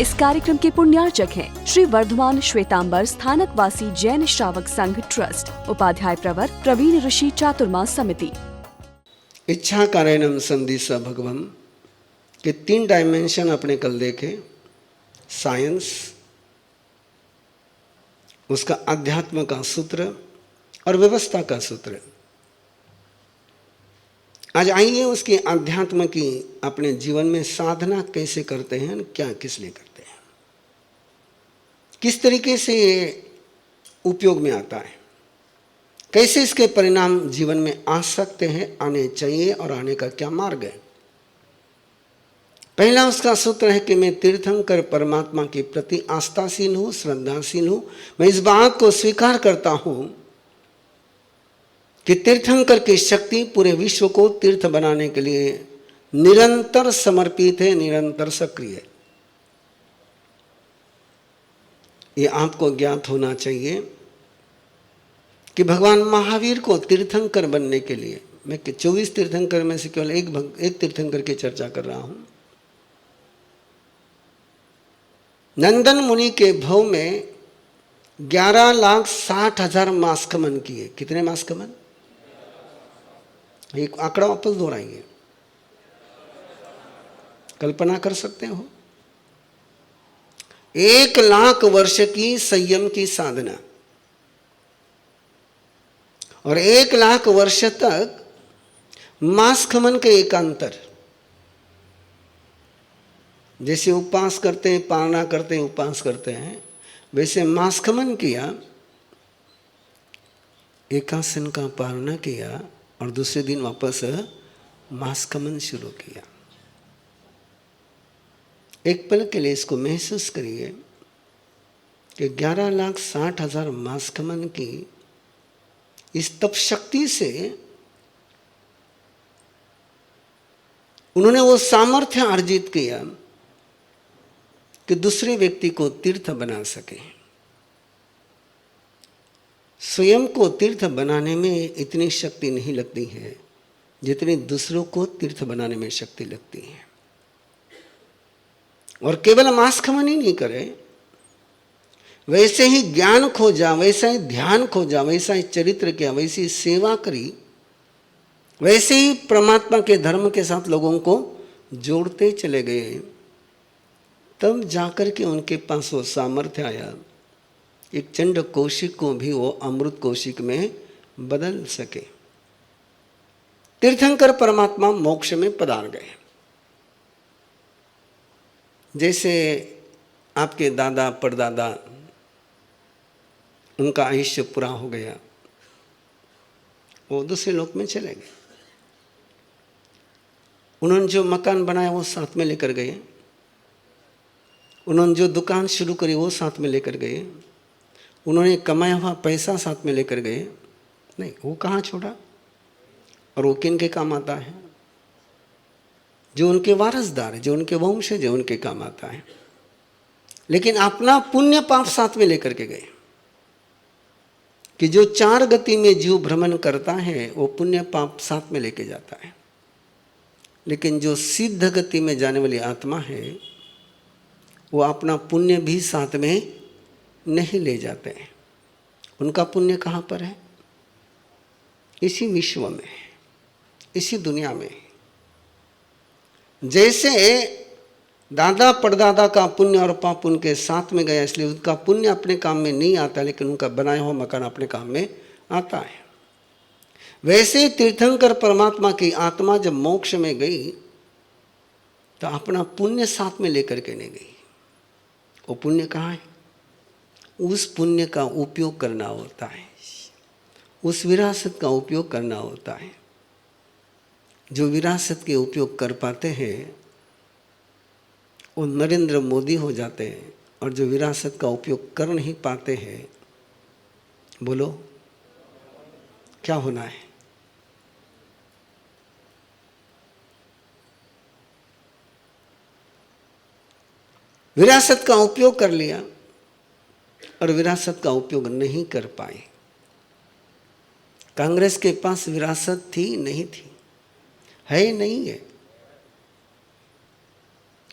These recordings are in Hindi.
इस कार्यक्रम के पुण्यार्चक हैं श्री वर्धमान श्वेतांबर स्थानकवासी जैन श्रावक संघ ट्रस्ट, उपाध्याय प्रवर प्रवीण ऋषि चातुर्मा समिति। इच्छा कारणम संदिश भगवम के 3 डायमेंशन अपने कल देखे। साइंस, उसका अध्यात्म का सूत्र और व्यवस्था का सूत्र। आज आइए उसके अध्यात्म की अपने जीवन में साधना कैसे करते हैं, क्या किस लिए करते हैं, किस तरीके से ये उपयोग में आता है, कैसे इसके परिणाम जीवन में आ सकते हैं, आने चाहिए और आने का क्या मार्ग है। पहला उसका सूत्र है कि मैं तीर्थंकर परमात्मा के प्रति आस्थाशील हूं, श्रद्धाशील हूं। मैं इस बात को स्वीकार करता हूं कि तीर्थंकर की शक्ति पूरे विश्व को तीर्थ बनाने के लिए निरंतर समर्पित है, निरंतर सक्रिय है। ये आपको ज्ञात होना चाहिए कि भगवान महावीर को तीर्थंकर बनने के लिए, मैं 24 तीर्थंकर में से केवल एक तीर्थंकर की चर्चा कर रहा हूं। नंदन मुनि के भव में 11,60,000 मास्कमन किए। कितने मास्कमन? एक आंकड़ा वापस दोहराइए, कल्पना कर सकते हो। 1,00,000 वर्ष की संयम की साधना और 1,00,000 वर्ष तक मास्कमन के एकांतर। जैसे उपवास करते हैं, पारणा करते हैं, उपवास करते हैं, वैसे मास्कमन किया, एकासन का पारणा किया और दूसरे दिन वापस मास्कमन शुरू किया। एक पल के लिए इसको महसूस करिए कि 11,60,000 मास्कमन की इस तप शक्ति से उन्होंने वो सामर्थ्य अर्जित किया कि दूसरे व्यक्ति को तीर्थ बना सके। स्वयं को तीर्थ बनाने में इतनी शक्ति नहीं लगती है जितनी दूसरों को तीर्थ बनाने में शक्ति लगती है। और केवल मास्कमन ही नहीं करे, वैसे ही ज्ञान खोजा, वैसा ही ध्यान खोजा, वैसा ही चरित्र किया, वैसी सेवा करी, वैसे ही परमात्मा के धर्म के साथ लोगों को जोड़ते चले गए। तब जाकर के उनके पास वो सामर्थ्य आया, एक चंड कौशिक को भी वो अमृत कौशिक में बदल सके। तीर्थंकर परमात्मा मोक्ष में पधार गए। जैसे आपके दादा परदादा, उनका आयुष्य पूरा हो गया, वो दूसरे लोक में चले गए। उन्होंने जो मकान बनाया वो साथ में लेकर गए, उन्होंने जो दुकान शुरू करी वो साथ में लेकर गए, उन्होंने कमाया हुआ पैसा साथ में लेकर गए। नहीं, वो कहाँ छोड़ा? और वो किन के काम आता है? जो उनके वारसदार है, जो उनके वंश है, जो उनके काम आता है। लेकिन अपना पुण्य पाप साथ में लेकर के गए कि जो 4 गति में जीव भ्रमण करता है वो पुण्य पाप साथ में लेके जाता है। लेकिन जो सिद्ध गति में जाने वाली आत्मा है वो अपना पुण्य भी साथ में नहीं ले जाते हैं। उनका पुण्य कहाँ पर है? इसी विश्व में, इसी दुनिया में। जैसे दादा परदादा का पुण्य और पाप उनके साथ में गया, इसलिए उनका पुण्य अपने काम में नहीं आता, लेकिन उनका बनाया हुआ मकान अपने काम में आता है। वैसे तीर्थंकर परमात्मा की आत्मा जब मोक्ष में गई तो अपना पुण्य साथ में लेकर के नहीं गई। वो पुण्य कहाँ है? उस पुण्य का उपयोग करना होता है, उस विरासत का उपयोग करना होता है। जो विरासत के उपयोग कर पाते हैं वो नरेंद्र मोदी हो जाते हैं, और जो विरासत का उपयोग कर नहीं पाते हैं, बोलो क्या होना है? विरासत का उपयोग कर लिया और विरासत का उपयोग नहीं कर पाए। कांग्रेस के पास विरासत थी नहीं थी, है नहीं है,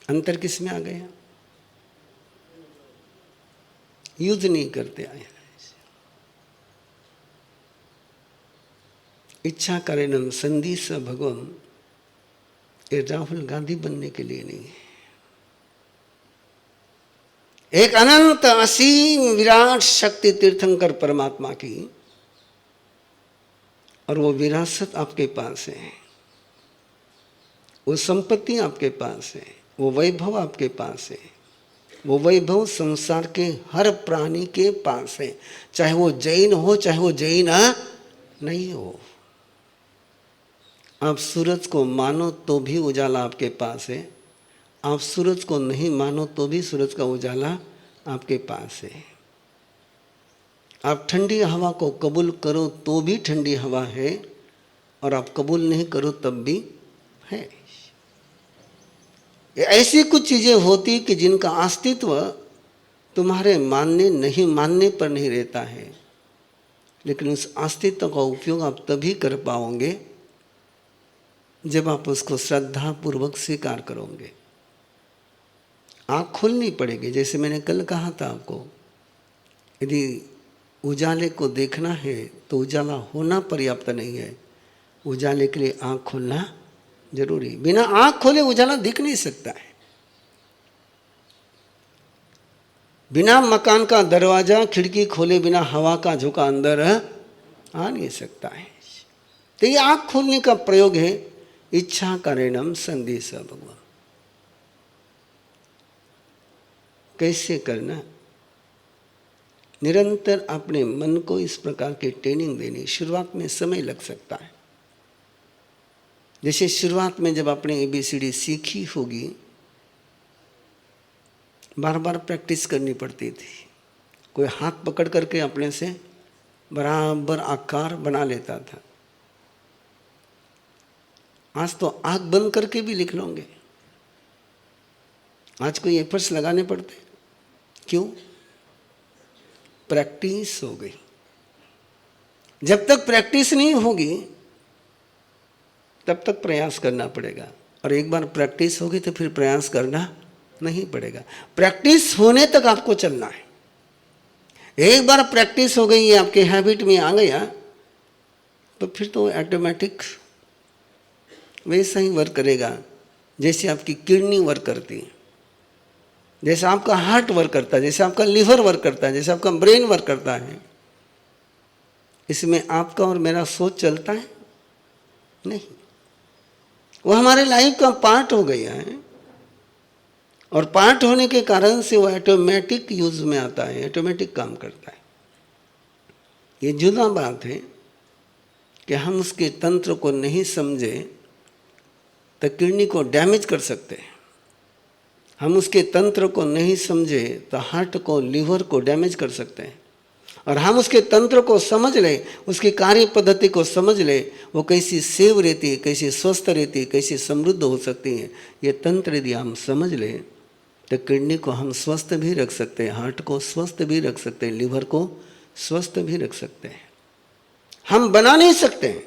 अंतर किस में आ गया? युद्ध नहीं करते आए हैं। इच्छा कारणम संधि स भगवान, ये राहुल गांधी बनने के लिए नहीं है। एक अनंत असीम विराट शक्ति तीर्थंकर परमात्मा की, और वो विरासत आपके पास है, वो संपत्ति आपके पास है, वो वैभव आपके पास है। वो वैभव संसार के हर प्राणी के पास है, चाहे वो जैन हो चाहे वो जैन नहीं हो। आप सूरज को मानो तो भी उजाला आपके पास है, आप सूरज को नहीं मानो तो भी सूरज का उजाला आपके पास है। आप ठंडी हवा को कबूल करो तो भी ठंडी हवा है, और आप कबूल नहीं करो तब भी है। ऐसी कुछ चीज़ें होती कि जिनका अस्तित्व तुम्हारे मानने नहीं मानने पर नहीं रहता है, लेकिन उस अस्तित्व का उपयोग आप तभी कर पाओगे जब आप उसको श्रद्धापूर्वक स्वीकार करोगे। आँख खोलनी पड़ेगी। जैसे मैंने कल कहा था आपको, यदि उजाले को देखना है तो उजाला होना पर्याप्त नहीं है, उजाले के लिए आँख खोलना जरूरी। बिना आँख खोले उजाला दिख नहीं सकता है। बिना मकान का दरवाजा खिड़की खोले बिना हवा का झोंका अंदर आ नहीं सकता है। तो ये आँख खोलने का प्रयोग है इच्छा कारणम संधि स भगवान। कैसे करना? निरंतर अपने मन को इस प्रकार की ट्रेनिंग देनी। शुरुआत में समय लग सकता है। जैसे शुरुआत में जब आपने ABCD सीखी होगी, बार बार प्रैक्टिस करनी पड़ती थी। कोई हाथ पकड़ करके अपने से बराबर आकार बना लेता था। आज तो आँख बंद करके भी लिख लोगे। आज कोई एफर्ट्स लगाने पड़ते। क्यों? प्रैक्टिस हो गई। जब तक प्रैक्टिस नहीं होगी तब तक प्रयास करना पड़ेगा, और एक बार प्रैक्टिस होगी तो फिर प्रयास करना नहीं पड़ेगा। प्रैक्टिस होने तक आपको चलना है। एक बार प्रैक्टिस हो गई, ये आपके हैबिट में आ गया, तो फिर तो ऑटोमेटिक वैसा ही वर्क करेगा जैसे आपकी किडनी वर्क करती है, जैसे आपका हार्ट वर्क करता है, जैसे आपका लिवर वर्क करता है, जैसे आपका ब्रेन वर्क करता है। इसमें आपका और मेरा सोच चलता है नहीं, वो हमारे लाइफ का पार्ट हो गया है, और पार्ट होने के कारण से वो ऑटोमेटिक यूज में आता है, ऑटोमेटिक काम करता है। ये जुदा बात है कि हम उसके तंत्र को नहीं समझे तो किडनी को डैमेज कर सकते हैं। हम उसके तंत्र को नहीं समझे तो हार्ट को, लिवर को डैमेज कर सकते हैं। और हम उसके तंत्र को समझ ले, उसकी कार्य पद्धति को समझ ले, वो कैसी सेव रहती है, कैसी स्वस्थ रहती है, कैसी समृद्ध हो सकती है, ये तंत्र यदि हम समझ ले तो किडनी को हम स्वस्थ भी रख सकते हैं, हार्ट को स्वस्थ भी रख सकते हैं, लिवर को स्वस्थ भी रख सकते हैं। हम बना नहीं सकते हैं,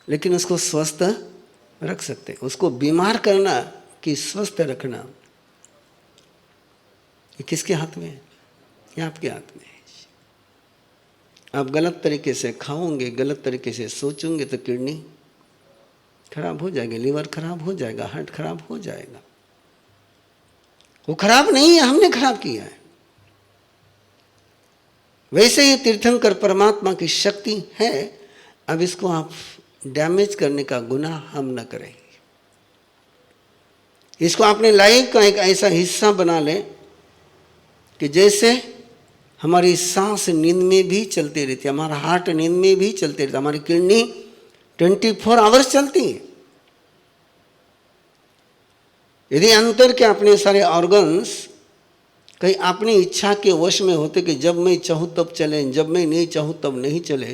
लेकिन उसको स्वस्थ रख सकते हैं। उसको बीमार करना कि स्वस्थ रखना, ये किसके हाथ में है? ये आपके हाथ में है। आप गलत तरीके से खाओगे, गलत तरीके से सोचोगे तो किडनी खराब हो जाएगी, लिवर खराब हो जाएगा, हार्ट खराब हो जाएगा। वो खराब नहीं है, हमने खराब किया है। वैसे ही तीर्थंकर परमात्मा की शक्ति है। अब इसको आप डैमेज करने का गुनाह हम न करें। इसको अपने लाइफ का एक ऐसा हिस्सा बना लें कि जैसे हमारी सांस नींद में भी चलती रहती है, हमारा हार्ट नींद में भी चलते रहता है, हमारी किडनी 24 आवर्स चलती है। यदि अंतर के अपने सारे ऑर्गन्स कहीं अपनी इच्छा के वश में होते कि जब मैं चाहूँ तब चले, जब मैं नहीं चाहूँ तब नहीं चले,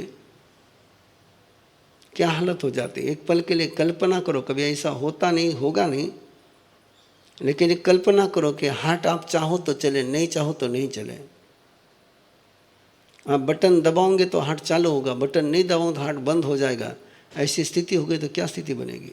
क्या हालत हो जाती है। एक पल के लिए कल्पना करो, कभी ऐसा होता नहीं, होगा नहीं, लेकिन एक कल्पना करो कि हार्ट आप चाहो तो चले, नहीं चाहो तो नहीं चले। आप बटन दबाओगे तो हार्ट चालू होगा, बटन नहीं दबाओ तो हार्ट बंद हो जाएगा। ऐसी स्थिति हो गई तो क्या स्थिति बनेगी?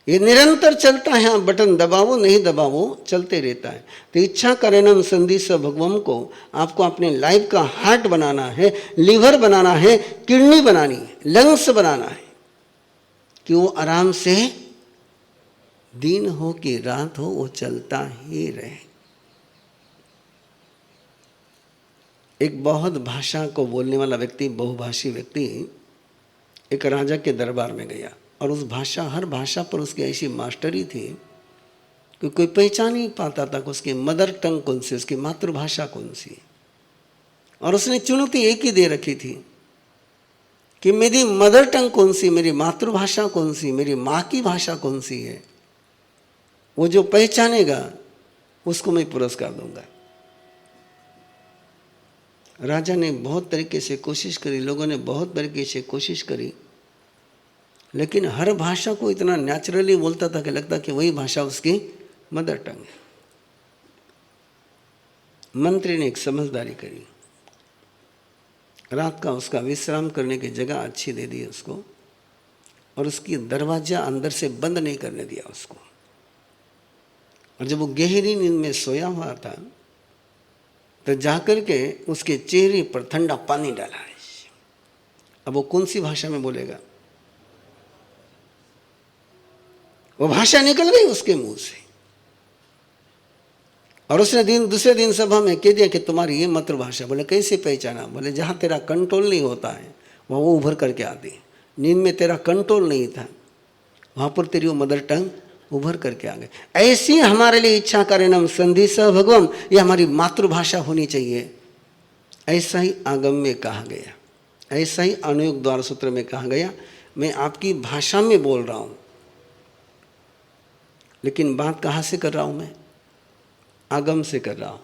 ये निरंतर चलता है, आप बटन दबावो नहीं दबावो चलते रहता है। तो इच्छा करेणम संधि स भगवम को आपको अपने लाइफ का हार्ट बनाना है, लीवर बनाना है, किडनी बनानी है, लंग्स बनाना है, कि वो आराम से दिन हो कि रात हो वो चलता ही रहे। एक बहुत भाषा को बोलने वाला व्यक्ति, बहुभाषी व्यक्ति एक राजा के दरबार में गया और उस भाषा, हर भाषा पर उसकी ऐसी मास्टरी थी कि कोई पहचान नहीं पाता था कि उसकी मदर टंग कौन सी, उसकी मातृभाषा कौन सी। और उसने चुनौती एक ही दे रखी थी कि मेरी मदर टंग कौन सी, मेरी मातृभाषा कौन सी, मेरी माँ की भाषा कौन सी है, वो जो पहचानेगा उसको मैं पुरस्कार दूंगा। राजा ने बहुत तरीके से कोशिश करी, लोगों ने बहुत तरीके से कोशिश करी, लेकिन हर भाषा को इतना नेचुरली बोलता था कि लगता कि वही भाषा उसकी मदर टंग है। मंत्री ने एक समझदारी करी, रात का उसका विश्राम करने की जगह अच्छी दे दी उसको, और उसकी दरवाजा अंदर से बंद नहीं करने दिया उसको। और जब वो गहरी नींद में सोया हुआ था तो जाकर के उसके चेहरे पर ठंडा पानी डाला है। अब वो कौन सी भाषा में बोलेगा, वो भाषा निकल गई उसके मुंह से। और उसने दूसरे दिन सभा में कह दिया कि तुम्हारी ये मातृभाषा। बोले कैसे पहचाना? बोले जहाँ तेरा कंट्रोल नहीं होता है वहाँ वो उभर करके आती। नींद में तेरा कंट्रोल नहीं था, वहाँ पर तेरी वो मदर टंग उभर करके आ गए। ऐसी हमारे लिए इच्छा करेणम संधि स भगवम, ये हमारी मातृभाषा होनी चाहिए। ऐसा ही आगम में कहा गया, ऐसा ही अनुयोग द्वार सूत्र में कहा गया, मैं आपकी भाषा में बोल रहा हूँ, लेकिन बात कहाँ से कर रहा हूँ? मैं आगम से कर रहा हूँ।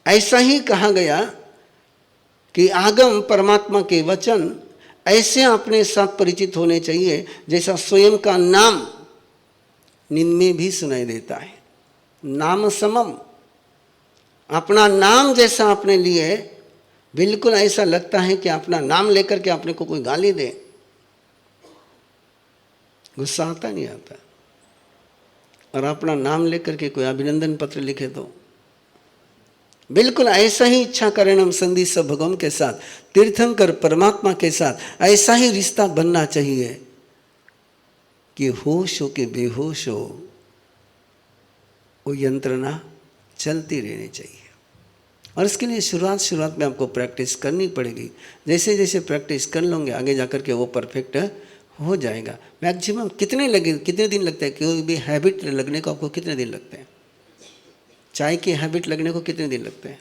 ऐसा ही कहा गया कि आगम परमात्मा के वचन ऐसे अपने साथ परिचित होने चाहिए जैसा स्वयं का नाम नींद में भी सुनाई देता है। नाम समम, अपना नाम जैसा आपने लिए, बिल्कुल ऐसा लगता है कि अपना नाम लेकर के अपने को कोई गाली दे, गुस्सा आता नहीं आता। और अपना नाम लेकर के कोई अभिनंदन पत्र लिखे तो बिल्कुल ऐसा ही इच्छा करेणम संधि स भगवम के साथ, तीर्थंकर परमात्मा के साथ ऐसा ही रिश्ता बनना चाहिए कि होश हो के बेहोश हो वो यंत्रणा चलती रहनी चाहिए। और इसके लिए शुरुआत में आपको प्रैक्टिस करनी पड़ेगी। जैसे जैसे प्रैक्टिस कर लोगे आगे जाकर के वो परफेक्ट हो जाएगा। मैक्सिमम कितने दिन लगते हैं? कोई भी हैबिट लगने को आपको कितने दिन लगते हैं? चाय की हैबिट लगने को कितने दिन लगते हैं?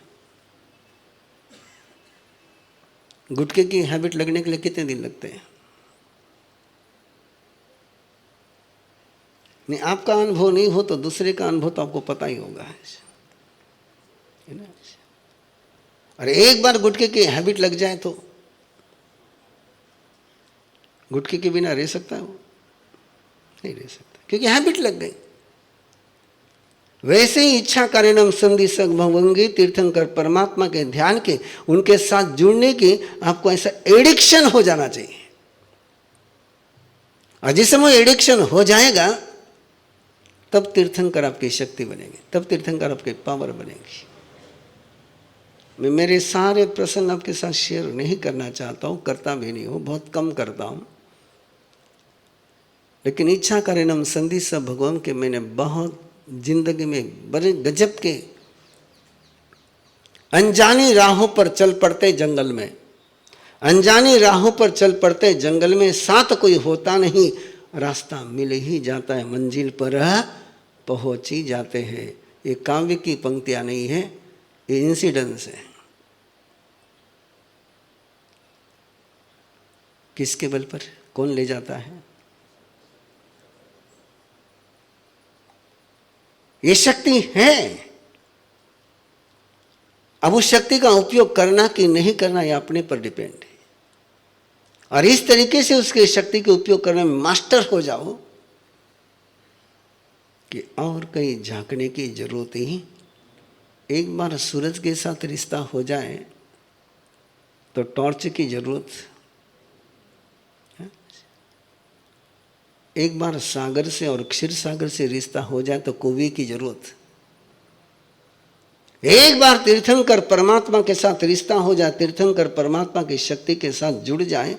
गुटखे की हैबिट लगने के लिए कितने दिन लगते हैं? नहीं, आपका अनुभव नहीं हो तो दूसरे का अनुभव तो आपको पता ही होगा, है ना? और एक बार गुटखे की हैबिट लग जाए तो गुटखे के बिना रह सकता है? वो नहीं रह सकता, क्योंकि हैबिट लग गई। वैसे ही इच्छा करेणम संधि सग भवंगी, तीर्थंकर परमात्मा के ध्यान के, उनके साथ जुड़ने की आपको ऐसा एडिक्शन हो जाना चाहिए। और जिस समय एडिक्शन हो जाएगा तब तीर्थंकर आपकी शक्ति बनेगी, तब तीर्थंकर आपकी पावर बनेगी। मैं मेरे सारे प्रसंग आपके साथ शेयर नहीं करना चाहता हूँ, करता भी नहीं हूँ, बहुत कम करता हूँ। लेकिन इच्छा करेणम संधि स भगवान के मैंने बहुत जिंदगी में बड़े गजब के अनजानी राहों पर चल पड़ते जंगल में, अनजानी राहों पर चल पड़ते जंगल में, साथ कोई होता नहीं, रास्ता मिल ही जाता है, मंजिल पर पहुंच ही जाते हैं। ये काव्य की पंक्तियां नहीं है, ये इंसिडेंस है। किसके बल पर कौन ले जाता है? ये शक्ति है। अब उस शक्ति का उपयोग करना कि नहीं करना ये अपने पर डिपेंड है। और इस तरीके से उसके शक्ति के उपयोग करने में मास्टर हो जाओ कि और कहीं झांकने की जरूरत ही। एक बार सूरज के साथ रिश्ता हो जाए तो टॉर्च की जरूरत है। एक बार सागर से और क्षीर सागर से रिश्ता हो जाए तो कुएं की जरूरत। एक बार तीर्थंकर परमात्मा के साथ रिश्ता हो जाए, तीर्थंकर परमात्मा की शक्ति के साथ जुड़ जाए,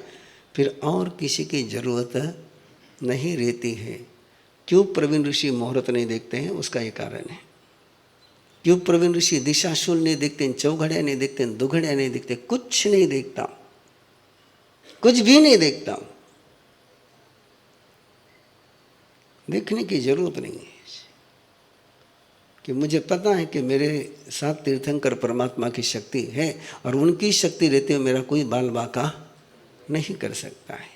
फिर और किसी की जरूरत नहीं रहती है। क्यों प्रवीण ऋषि मुहूर्त नहीं देखते हैं? उसका ये कारण है। क्यों प्रवीण ऋषि दिशाशूल नहीं देखते, चौघड़िया नहीं देखते, दुघड़िया नहीं देखते, कुछ नहीं देखता, कुछ भी नहीं देखता। देखने की जरूरत नहीं है कि मुझे पता है कि मेरे साथ तीर्थंकर परमात्मा की शक्ति है और उनकी शक्ति रहते हुए मेरा कोई बाल बाका नहीं कर सकता है।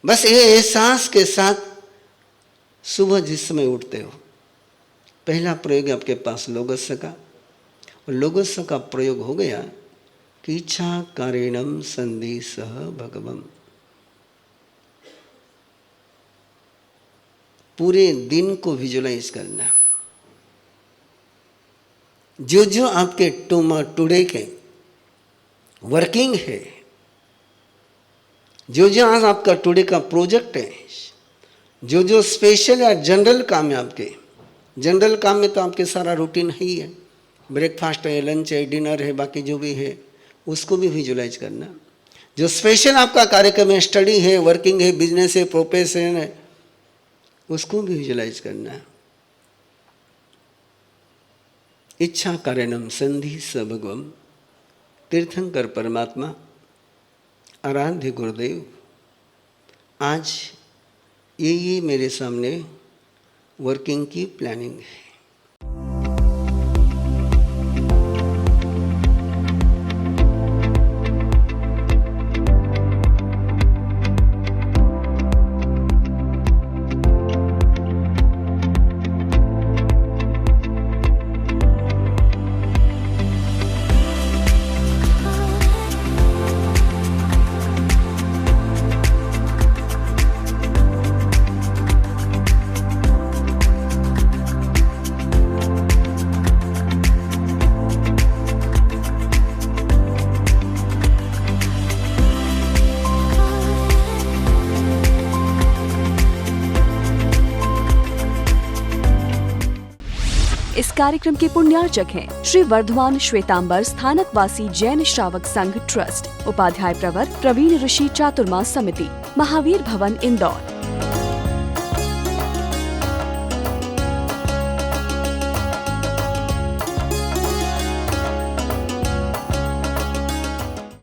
बस ये एहसास के साथ सुबह जिस समय उठते हो, पहला प्रयोग आपके पास लोगस का, और लोगस का प्रयोग हो गया कि इच्छा कारणम संधि सह भगवम। पूरे दिन को विजुलाइज करना। जो जो आपके टुडे के वर्किंग है, जो जो आज आपका टुडे का प्रोजेक्ट है, जो जो स्पेशल या जनरल काम है आपके, जनरल काम में तो आपके सारा रूटीन ही है, ब्रेकफास्ट है, लंच है, डिनर है, बाकी जो भी है उसको भी विजुलाइज करना। जो स्पेशल आपका कार्यक्रम है, स्टडी है, वर्किंग है, बिजनेस है, प्रोफेशन है, उसको भी विजुलाइज करना। इच्छा कारणम संधि स भगवम। तीर्थंकर परमात्मा, आराध्य गुरुदेव, आज ये मेरे सामने वर्किंग की प्लानिंग है। इस कार्यक्रम के पुण्यार्चक हैं श्री वर्धमान श्वेतांबर स्थानकवासी जैन श्रावक संघ ट्रस्ट, उपाध्याय प्रवर प्रवीण ऋषि चातुर्मास समिति, महावीर भवन, इंदौर।